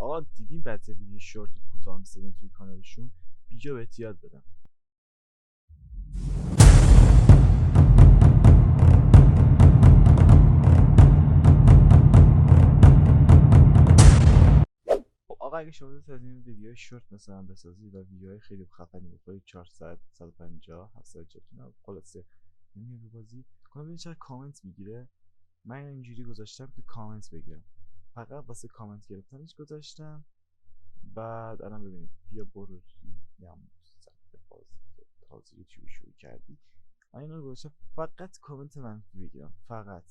آقا دیدین بچه ویدیو شورت کوتاه می‌سازن توی کانالشون؟ بیا بهت یاد بدم. آقا اگه شما دوست از این ویدیوهای شورت مثلا بسازید و ویدیوهای خیلی خفنی بکنید 400 150 700 جاتون خلاصه نمیاد رو بازی کنم ببینید چقدر کامنت میگیره. من اینجوری گذاشتم که کامنت بگیرم، فقط واسه کامنت گرفتنش گذاشتم. بعد الان ببینید بیا برو میام بازی که تازه یوتیوب شروع کردی. من اینا رو گذاشتم فقط کامنت منفی بگیرم، فقط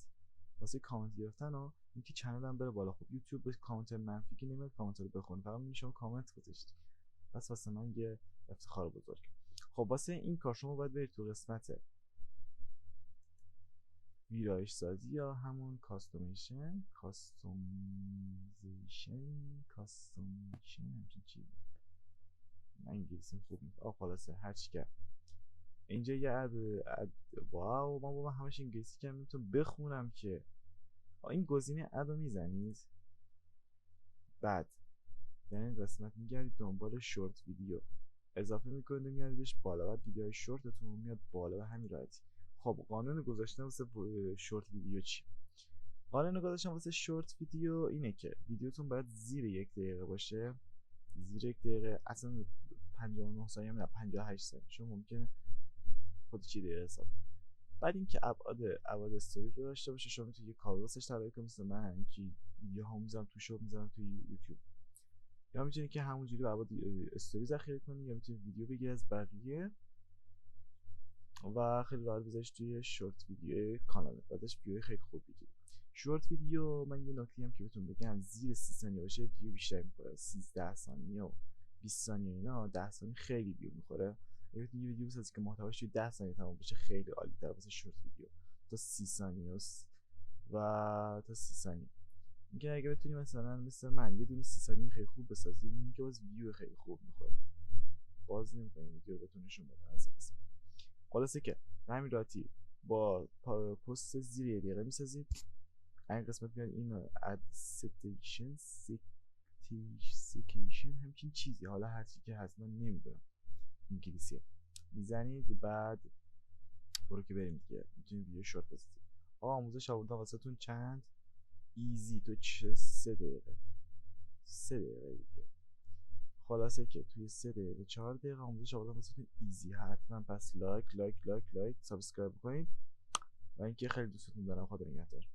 واسه کامنت گرفتن و اینکه چنلم بره بالا. خب یوتیوب به کامنت منفی که نمیاد کامنت رو بخونه، فقط میشه کامنت گذاشت. پس واسه من یه افتخار بزرگ. خب واسه این کار شما باید برید تو قسمت ویرایش سازی یا همون کاستومیشن همچین چیزی. من انگلیسی خوب نیست خلاصه هر چی که اینجا یه اد واو من با همش انگلیسی که نمیتونم بخونم که. این گزینه اد رو میزنید، بعد در این قسمت میگردید دنبال شورت ویدیو اضافه میکنید میاریدش بالا، بعد ویدیوهای شورتتون میاد بالا به همین راحتی. خب قانون گذاشتن واسه شورت ویدیو چی؟ قانون گذاشتن واسه شورت ویدیو اینه که ویدیوتون باید زیر 1 دقیقه باشه. زیر 1 دقیقه اصلا 59 ثانیه نه 58 ثانیه چون ممکنه خود چی دقیقه حساب. بعد اینکه ابعاد استوری رو داشته باشه. شما میتونید یه کاور واسش طراحی کنید مثل من که ویدیوهامو میذارم تو شو میذارم تو یوتیوب، یا میتونید که همونجوری ابعاد استوری ذخیره کنید، یا میتونید ویدیو بگیرید از بقیه و خیلی راحت بذاریش توی شورت ویدیو کانال. بعدش ویدیو خیلی خوب بگیرید. شورت ویدیو من یه نکته هم که بهتون بگم زیر 30 ثانیه باشه ویدیو بیشتر میخوره. 13 ثانیه و 20 ثانیه اینا 10 ثانیه خیلی ویدیو میخوره. اگه یه ویدیو بسازید که محتواش توی 10 ثانیه تموم بشه خیلی عالی تر واسه شورت ویدیو تا 30 ثانیه و تا 30 ثانیه. اینکه اگه بتونی مثلا مثل من یه دونه 30 ثانیه خیلی خوب بسازید میبینی که باز ویدیو خیلی خوب میخوره. باز نمی‌کنم ویدیو رو بهتون نشون بدم از قسم. خلاصه که همین راحتی با پست زیر 1 دقیقه میسازید. این قسمت میاد این اد ستیشن همچین چیزی، حالا هر چی که هست من نمیدونم انگلیسیه، میزنید. بعد برو که بریم دیگه میتونید ویدیو شورت بسازید. آموزش آوردم واسهتون چند ایزی تو 3 دقیقه 3 دقیقه دیگه. خلاصه که توی 3 دقیقه 4 دقیقه آموزش آوردم واسهتون ایزی. حتما پس لایک سابسکرایب کنید و اینکه خیلی دوستتون دارم. خدا نگهدار.